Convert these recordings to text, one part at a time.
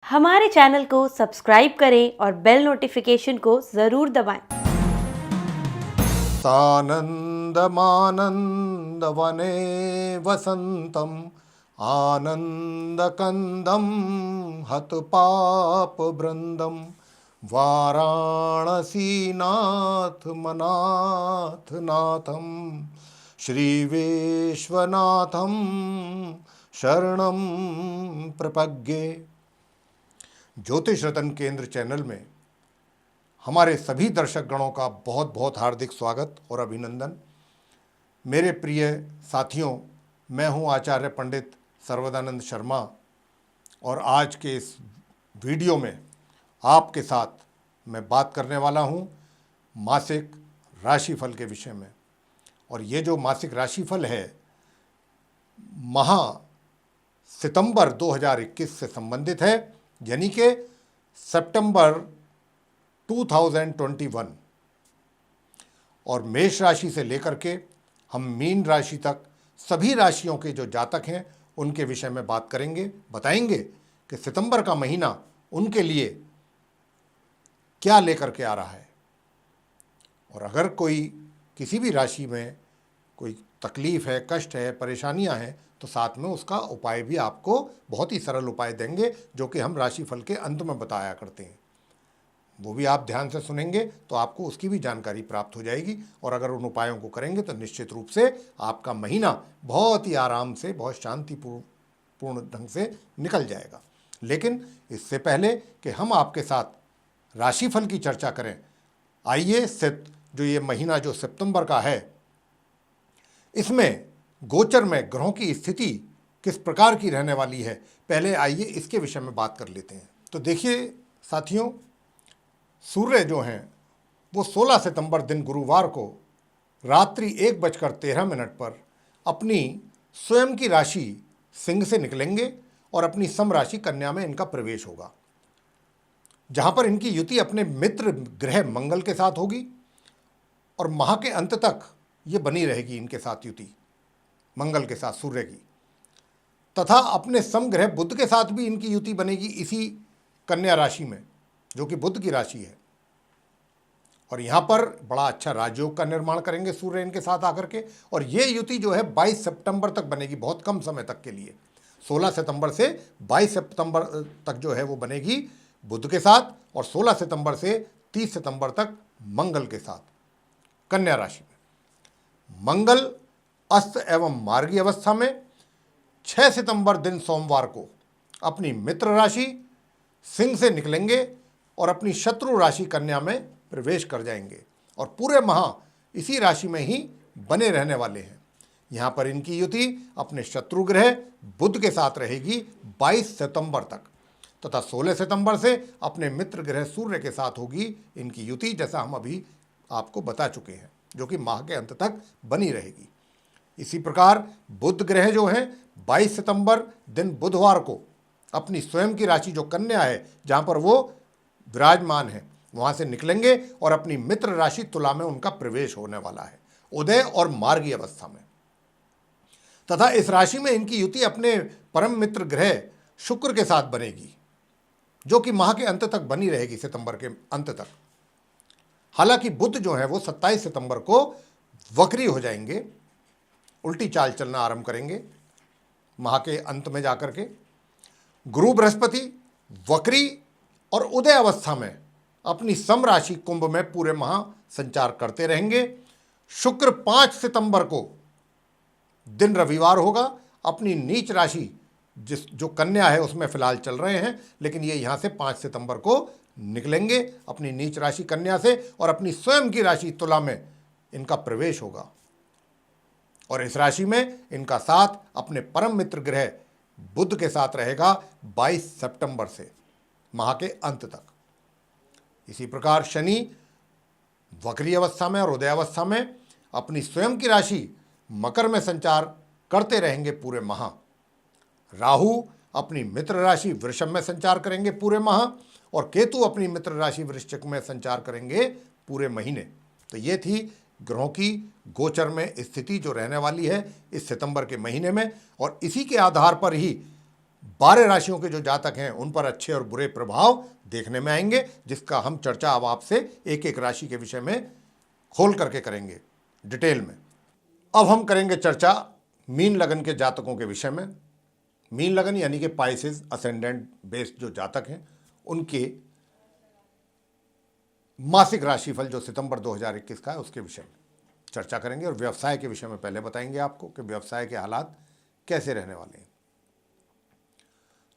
हमारे चैनल को सब्सक्राइब करें और बेल नोटिफिकेशन को ज़रूर दबाएं। सानन्दमानन्दवने वसन्तम् आनन्दकन्दं हतपापवृन्दं वाराणसीनाथमनाथनाथं श्रीविश्वनाथं शरणं प्रपद्ये। ज्योतिष रतन केंद्र चैनल में हमारे सभी दर्शक गणों का बहुत बहुत हार्दिक स्वागत और अभिनंदन। मेरे प्रिय साथियों, मैं हूं आचार्य पंडित सर्वदानंद शर्मा और आज के इस वीडियो में आपके साथ मैं बात करने वाला हूं मासिक राशिफल के विषय में। और ये जो मासिक राशिफल है माह सितंबर 2021 से संबंधित है, यानी कि सितंबर 2021, और मेष राशि से लेकर के हम मीन राशि तक सभी राशियों के जो जातक हैं उनके विषय में बात करेंगे, बताएंगे कि सितंबर का महीना उनके लिए क्या लेकर के आ रहा है। और अगर कोई किसी भी राशि में कोई तकलीफ है, कष्ट है, परेशानियां हैं, तो साथ में उसका उपाय भी आपको बहुत ही सरल उपाय देंगे जो कि हम राशिफल के अंत में बताया करते हैं। वो भी आप ध्यान से सुनेंगे तो आपको उसकी भी जानकारी प्राप्त हो जाएगी। और अगर उन उपायों को करेंगे तो निश्चित रूप से आपका महीना बहुत ही आराम से, बहुत शांतिपूर्ण ढंग से निकल जाएगा। लेकिन इससे पहले कि हम आपके साथ राशिफल की चर्चा करें, आइए जो ये महीना जो सितंबर का है, इसमें गोचर में ग्रहों की स्थिति किस प्रकार की रहने वाली है, पहले आइए इसके विषय में बात कर लेते हैं। तो देखिए साथियों, सूर्य जो हैं वो 16 सितंबर दिन गुरुवार को रात्रि 1:13 पर अपनी स्वयं की राशि सिंह से निकलेंगे और अपनी सम राशि कन्या में इनका प्रवेश होगा, जहां पर इनकी युति अपने मित्र ग्रह मंगल के साथ होगी और माह के अंत तक ये बनी रहेगी इनके साथ युति, मंगल के साथ सूर्य की। तथा अपने समग्रह बुध के साथ भी इनकी युति बनेगी इसी कन्या राशि में, जो कि बुध की राशि है। और यहाँ पर बड़ा अच्छा राजयोग का निर्माण करेंगे सूर्य इनके साथ आकर के। और ये युति जो है 22 सितंबर तक बनेगी, बहुत कम समय तक के लिए। 16 सितंबर से 22 सितंबर तक जो है वो बनेगी बुध के साथ, और 16 सितंबर से 30 सितंबर तक मंगल के साथ कन्या राशि में। मंगल अस्त एवं मार्गी अवस्था में 6 सितंबर दिन सोमवार को अपनी मित्र राशि सिंह से निकलेंगे और अपनी शत्रु राशि कन्या में प्रवेश कर जाएंगे और पूरे माह इसी राशि में ही बने रहने वाले हैं। यहाँ पर इनकी युति अपने शत्रु ग्रह बुध के साथ रहेगी 22 सितंबर तक, तथा 16 सितंबर से अपने मित्र ग्रह सूर्य के साथ होगी इनकी युति, जैसा हम अभी आपको बता चुके हैं, जो कि माह के अंत तक बनी रहेगी। इसी प्रकार बुध ग्रह जो हैं 22 सितंबर दिन बुधवार को अपनी स्वयं की राशि जो कन्या है, जहाँ पर वो विराजमान है, वहाँ से निकलेंगे और अपनी मित्र राशि तुला में उनका प्रवेश होने वाला है उदय और मार्गी अवस्था में। तथा इस राशि में इनकी युति अपने परम मित्र ग्रह शुक्र के साथ बनेगी, जो कि माह के अंत तक बनी रहेगी, सितंबर के अंत तक। हालांकि बुध जो है वो 27 सितंबर को वक्री हो जाएंगे, उल्टी चाल चलना आरंभ करेंगे माह के अंत में जाकर के। गुरु बृहस्पति वक्री और उदय अवस्था में अपनी सम राशि कुंभ में पूरे माह संचार करते रहेंगे। शुक्र 5 सितंबर को दिन रविवार होगा, अपनी नीच राशि जो कन्या है उसमें फिलहाल चल रहे हैं, लेकिन ये यहाँ से 5 सितंबर को निकलेंगे अपनी नीच राशि कन्या से और अपनी स्वयं की राशि तुला में इनका प्रवेश होगा। और इस राशि में इनका साथ अपने परम मित्र ग्रह बुध के साथ रहेगा 22 सितंबर से माह के अंत तक। इसी प्रकार शनि वक्री अवस्था में और उदय अवस्था में अपनी स्वयं की राशि मकर में संचार करते रहेंगे पूरे माह। राहु अपनी मित्र राशि वृषभ में संचार करेंगे पूरे माह और केतु अपनी मित्र राशि वृश्चिक में संचार करेंगे पूरे महीने। तो ये थी ग्रहों की गोचर में स्थिति जो रहने वाली है इस सितंबर के महीने में। और इसी के आधार पर ही 12 राशियों के जो जातक हैं उन पर अच्छे और बुरे प्रभाव देखने में आएंगे, जिसका हम चर्चा अब आपसे एक एक राशि के विषय में खोल करके करेंगे डिटेल में। अब हम करेंगे चर्चा मीन लगन के जातकों के विषय में। मीन लगन यानी कि पाइसेस असेंडेंट बेस्ड जो जातक हैं उनके मासिक राशिफल जो सितंबर 2021 का है उसके विषय में चर्चा करेंगे, और व्यवसाय के विषय में पहले बताएंगे आपको कि व्यवसाय के हालात कैसे रहने वाले हैं।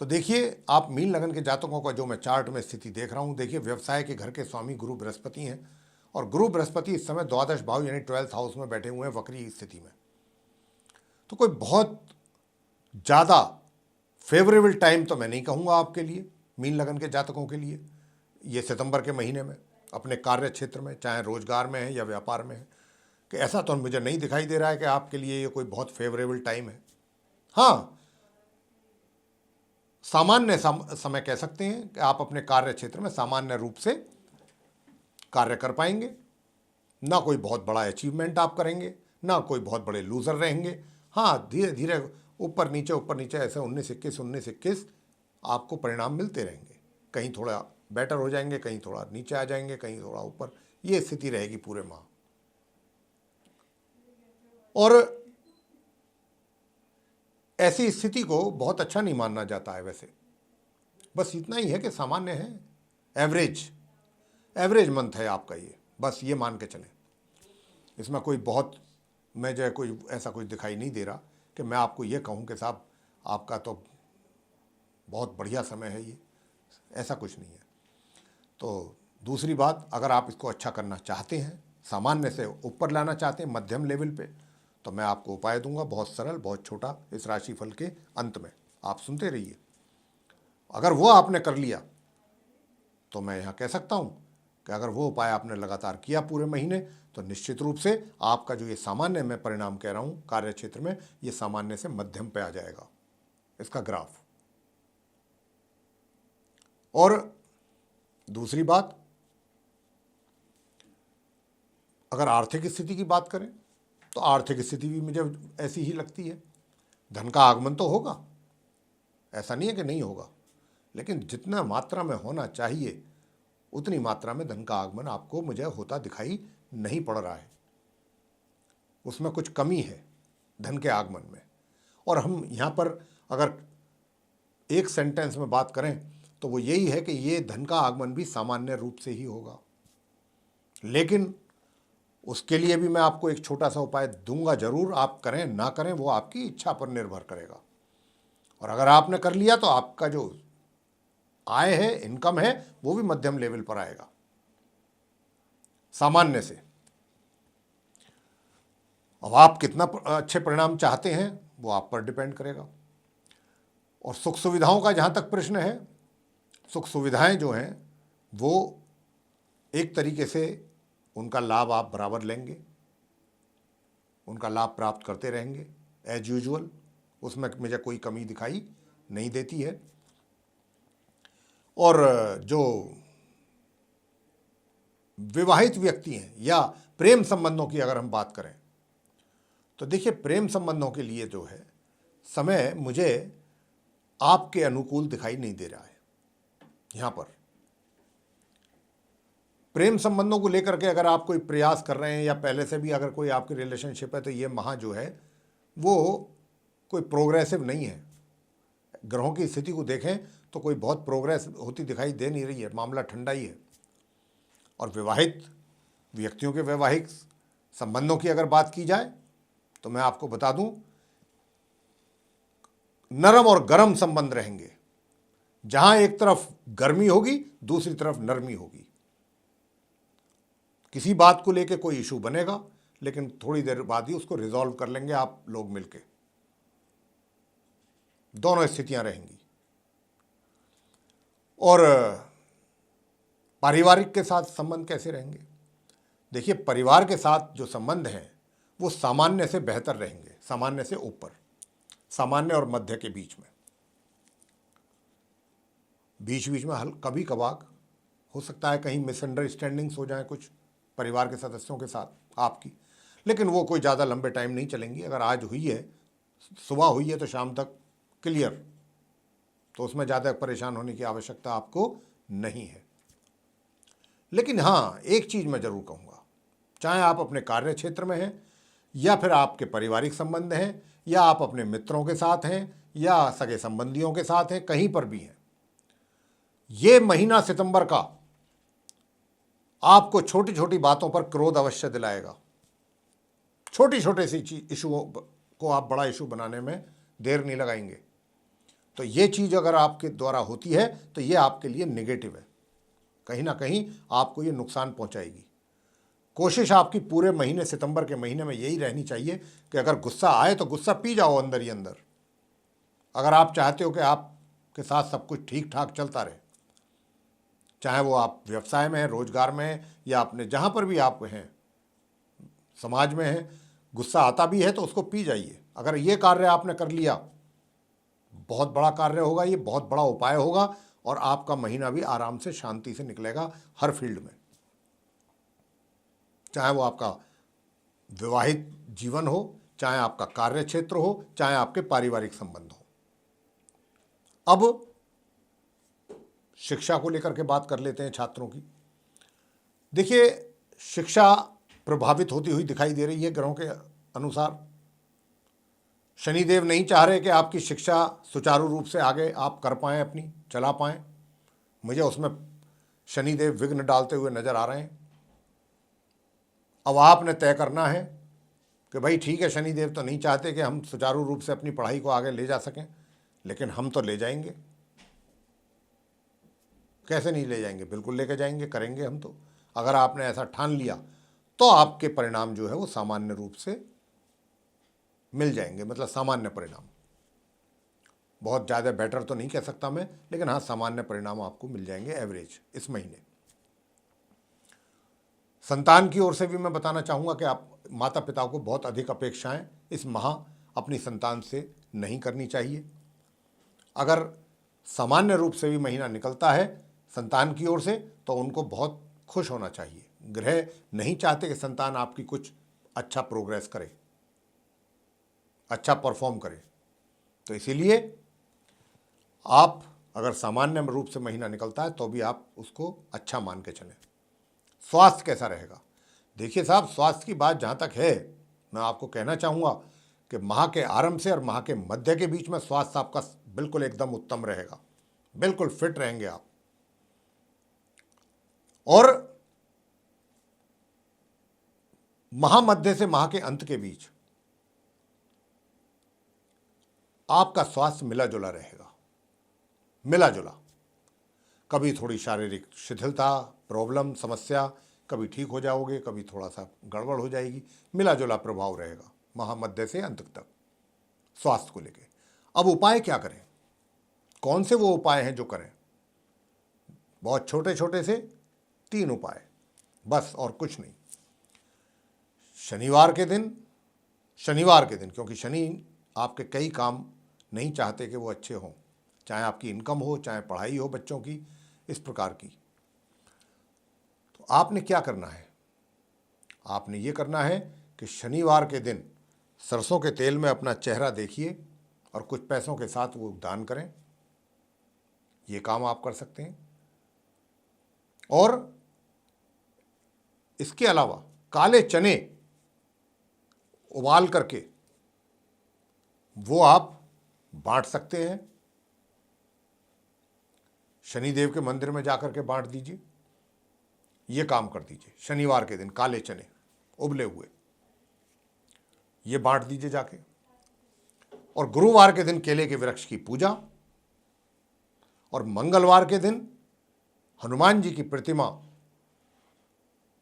तो देखिए, आप मीन लगन के जातकों का जो मैं चार्ट में स्थिति देख रहा हूं, देखिए व्यवसाय के घर के स्वामी गुरु बृहस्पति हैं, और गुरु बृहस्पति इस समय द्वादश भाव यानी 12th हाउस में बैठे हुए हैं वक्री स्थिति में। तो कोई बहुत ज़्यादा फेवरेबल टाइम तो मैं नहीं कहूँगा आपके लिए, मीन लगन के जातकों के लिए ये सितंबर के महीने में अपने कार्य क्षेत्र में, चाहे रोजगार में है या व्यापार में है, कि ऐसा तो मुझे नहीं दिखाई दे रहा है कि आपके लिए ये कोई बहुत फेवरेबल टाइम है। हाँ, सामान्य समय कह सकते हैं कि आप अपने कार्य क्षेत्र में सामान्य रूप से कार्य कर पाएंगे, ना कोई बहुत बड़ा अचीवमेंट आप करेंगे, ना कोई बहुत बड़े लूजर रहेंगे। हाँ, धीरे धीरे ऊपर नीचे ऐसे 19-21 आपको परिणाम मिलते रहेंगे, कहीं थोड़ा बेटर हो जाएंगे, कहीं थोड़ा नीचे आ जाएंगे, कहीं थोड़ा ऊपर, ये स्थिति रहेगी पूरे माह। और ऐसी स्थिति को बहुत अच्छा नहीं मानना जाता है वैसे, बस इतना ही है कि सामान्य है, एवरेज मंथ है आपका ये, बस ये मान के चलें। इसमें कोई बहुत मैं जो है कोई ऐसा कुछ दिखाई नहीं दे रहा कि मैं आपको ये कहूँ कि साहब आपका तो बहुत बढ़िया समय है ये, ऐसा कुछ नहीं है। तो दूसरी बात, अगर आप इसको अच्छा करना चाहते हैं, सामान्य से ऊपर लाना चाहते हैं मध्यम लेवल पे, तो मैं आपको उपाय दूंगा, बहुत सरल, बहुत छोटा, इस राशिफल के अंत में आप सुनते रहिए। अगर वो आपने कर लिया तो मैं यहाँ कह सकता हूँ कि अगर वो उपाय आपने लगातार किया पूरे महीने, तो निश्चित रूप से आपका जो ये सामान्य मैं परिणाम कह रहा हूँ कार्य क्षेत्र में, ये सामान्य से मध्यम पे आ जाएगा इसका ग्राफ। और दूसरी बात, अगर आर्थिक स्थिति की बात करें तो आर्थिक स्थिति भी मुझे ऐसी ही लगती है। धन का आगमन तो होगा, ऐसा नहीं है कि नहीं होगा, लेकिन जितना मात्रा में होना चाहिए उतनी मात्रा में धन का आगमन आपको मुझे होता दिखाई नहीं पड़ रहा है, उसमें कुछ कमी है धन के आगमन में। और हम यहाँ पर अगर एक सेंटेंस में बात करें तो वो यही है कि ये धन का आगमन भी सामान्य रूप से ही होगा, लेकिन उसके लिए भी मैं आपको एक छोटा सा उपाय दूंगा जरूर। आप करें ना करें वो आपकी इच्छा पर निर्भर करेगा, और अगर आपने कर लिया तो आपका जो आय है, इनकम है, वो भी मध्यम लेवल पर आएगा सामान्य से। अब आप कितना अच्छे परिणाम चाहते हैं वो आप पर डिपेंड करेगा। और सुख सुविधाओं का जहाँ तक प्रश्न है, सुख सुविधाएं जो हैं वो एक तरीके से उनका लाभ आप बराबर लेंगे, उनका लाभ प्राप्त करते रहेंगे एज यूजुअल, उसमें मुझे कोई कमी दिखाई नहीं देती है। और जो विवाहित व्यक्ति हैं या प्रेम संबंधों की अगर हम बात करें तो देखिए, प्रेम संबंधों के लिए जो है समय मुझे आपके अनुकूल दिखाई नहीं दे रहा है। यहाँ पर प्रेम संबंधों को लेकर के अगर आप कोई प्रयास कर रहे हैं या पहले से भी अगर कोई आपकी रिलेशनशिप है, तो ये माह जो है वो कोई प्रोग्रेसिव नहीं है। ग्रहों की स्थिति को देखें तो कोई बहुत प्रोग्रेस होती दिखाई दे नहीं रही है, मामला ठंडा ही है। और विवाहित व्यक्तियों के वैवाहिक संबंधों की अगर बात की जाए तो मैं आपको बता दूं, नरम और गर्म संबंध रहेंगे, जहां एक तरफ गर्मी होगी दूसरी तरफ नरमी होगी। किसी बात को लेके कोई इशू बनेगा, लेकिन थोड़ी देर बाद ही उसको रिजॉल्व कर लेंगे आप लोग मिलके, दोनों स्थितियां रहेंगी। और पारिवारिक के साथ संबंध कैसे रहेंगे? देखिए, परिवार के साथ जो संबंध हैं वो सामान्य से बेहतर रहेंगे, सामान्य से ऊपर, सामान्य और मध्य के बीच में। बीच बीच में कभी कभार हो सकता है कहीं मिसअंडरस्टैंडिंग्स हो जाए कुछ परिवार के सदस्यों के साथ आपकी, लेकिन वो कोई ज़्यादा लंबे टाइम नहीं चलेंगी। अगर आज हुई है, सुबह हुई है, तो शाम तक क्लियर तो उसमें ज़्यादा परेशान होने की आवश्यकता आपको नहीं है। लेकिन हाँ, एक चीज़ मैं ज़रूर कहूँगा, चाहे आप अपने कार्य क्षेत्र में हैं या फिर आपके पारिवारिक संबंध हैं या आप अपने मित्रों के साथ हैं या सगे संबंधियों के साथ हैं, कहीं पर भी हैं, ये महीना सितंबर का आपको छोटी छोटी बातों पर क्रोध अवश्य दिलाएगा। छोटी छोटी सी इशू को आप बड़ा इशू बनाने में देर नहीं लगाएंगे। तो ये चीज़ अगर आपके द्वारा होती है तो ये आपके लिए नेगेटिव है, कहीं ना कहीं आपको ये नुकसान पहुंचाएगी। कोशिश आपकी पूरे महीने, सितंबर के महीने में यही रहनी चाहिए कि अगर गुस्सा आए तो गुस्सा पी जाओ अंदर ही अंदर। अगर आप चाहते हो कि आपके साथ सब कुछ ठीक ठाक चलता रहे, चाहे वो आप व्यवसाय में हैं, रोजगार में हैं या अपने जहाँ पर भी आप हैं, समाज में हैं, गुस्सा आता भी है तो उसको पी जाइए। अगर ये कार्य आपने कर लिया, बहुत बड़ा कार्य होगा, ये बहुत बड़ा उपाय होगा और आपका महीना भी आराम से शांति से निकलेगा हर फील्ड में, चाहे वो आपका विवाहित जीवन हो, चाहे आपका कार्य क्षेत्र हो, चाहे आपके पारिवारिक संबंध हो। अब शिक्षा को लेकर के बात कर लेते हैं छात्रों की। देखिए, शिक्षा प्रभावित होती हुई दिखाई दे रही है ग्रहों के अनुसार। शनिदेव नहीं चाह रहे कि आपकी शिक्षा सुचारू रूप से आगे आप कर पाएँ, अपनी चला पाएँ। मुझे उसमें शनिदेव विघ्न डालते हुए नजर आ रहे हैं। अब आपने तय करना है कि भाई ठीक है, शनिदेव तो नहीं चाहते कि हम सुचारू रूप से अपनी पढ़ाई को आगे ले जा सकें, लेकिन हम तो ले जाएंगे। कैसे नहीं ले जाएंगे, बिल्कुल लेके जाएंगे, करेंगे हम तो। अगर आपने ऐसा ठान लिया तो आपके परिणाम जो है वो सामान्य रूप से मिल जाएंगे, मतलब सामान्य परिणाम। बहुत ज़्यादा बेटर तो नहीं कह सकता मैं, लेकिन हाँ, सामान्य परिणाम आपको मिल जाएंगे एवरेज इस महीने। संतान की ओर से भी मैं बताना चाहूँगा कि आप माता पिता को बहुत अधिक अपेक्षाएं इस माह अपनी संतान से नहीं करनी चाहिए। अगर सामान्य रूप से भी महीना निकलता है संतान की ओर से तो उनको बहुत खुश होना चाहिए। ग्रह नहीं चाहते कि संतान आपकी कुछ अच्छा प्रोग्रेस करे, अच्छा परफॉर्म करे। तो इसीलिए आप अगर सामान्य रूप से महीना निकलता है तो भी आप उसको अच्छा मान के चलें। स्वास्थ्य कैसा रहेगा? देखिए साहब, स्वास्थ्य की बात जहाँ तक है, मैं आपको कहना चाहूँगा कि माह के आरंभ से और माह के मध्य के बीच में स्वास्थ्य आपका बिल्कुल एकदम उत्तम रहेगा, बिल्कुल फिट रहेंगे आप। और माह मध्य से माह के अंत के बीच आपका स्वास्थ्य मिला जुला रहेगा, मिला जुला। कभी थोड़ी शारीरिक शिथिलता, प्रॉब्लम, समस्या, कभी ठीक हो जाओगे, कभी थोड़ा सा गड़बड़ हो जाएगी, मिला जुला प्रभाव रहेगा माह मध्य से अंत तक स्वास्थ्य को लेके। अब उपाय क्या करें? कौन से वो उपाय हैं जो करें? बहुत छोटे छोटे से 3 उपाय बस, और कुछ नहीं। शनिवार के दिन, क्योंकि शनि आपके कई काम नहीं चाहते कि वो अच्छे हों, चाहे आपकी इनकम हो, चाहे पढ़ाई हो बच्चों की, इस प्रकार की। तो आपने क्या करना है? आपने ये करना है कि शनिवार के दिन सरसों के तेल में अपना चेहरा देखिए और कुछ पैसों के साथ वो दान करें। ये काम आप कर सकते हैं। और इसके अलावा काले चने उबाल करके वो आप बांट सकते हैं। शनिदेव के मंदिर में जाकर के बांट दीजिए। ये काम कर दीजिए शनिवार के दिन, काले चने उबले हुए ये बांट दीजिए जाके। और गुरुवार के दिन केले के वृक्ष की पूजा, और मंगलवार के दिन हनुमान जी की प्रतिमा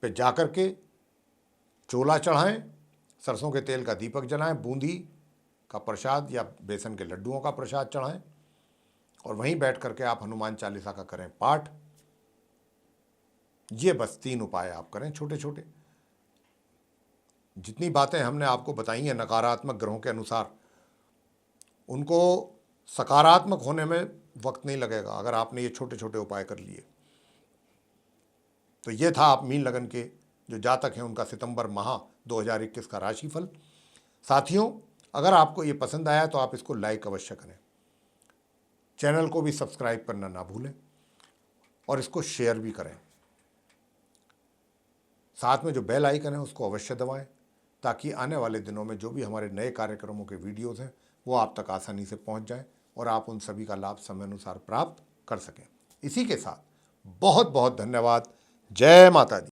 पे जाकर के चोला चढ़ाएं, सरसों के तेल का दीपक जलाएं, बूंदी का प्रसाद या बेसन के लड्डुओं का प्रसाद चढ़ाएं और वहीं बैठ करके आप हनुमान चालीसा का करें पाठ। ये बस 3 उपाय आप करें छोटे छोटे। जितनी बातें हमने आपको बताई हैं नकारात्मक ग्रहों के अनुसार, उनको सकारात्मक होने में वक्त नहीं लगेगा अगर आपने ये छोटे छोटे उपाय कर लिए। तो ये था आप मीन लगन के जो जातक हैं उनका सितंबर माह 2021 का राशिफल। साथियों, अगर आपको ये पसंद आया तो आप इसको लाइक अवश्य करें। चैनल को भी सब्सक्राइब करना ना भूलें और इसको शेयर भी करें। साथ में जो बेल आइकन है उसको अवश्य दबाएं ताकि आने वाले दिनों में जो भी हमारे नए कार्यक्रमों के वीडियोज़ हैं वो आप तक आसानी से पहुंच जाएं और आप उन सभी का लाभ समय अनुसार प्राप्त कर सकें। इसी के साथ बहुत बहुत धन्यवाद। जय माता दी।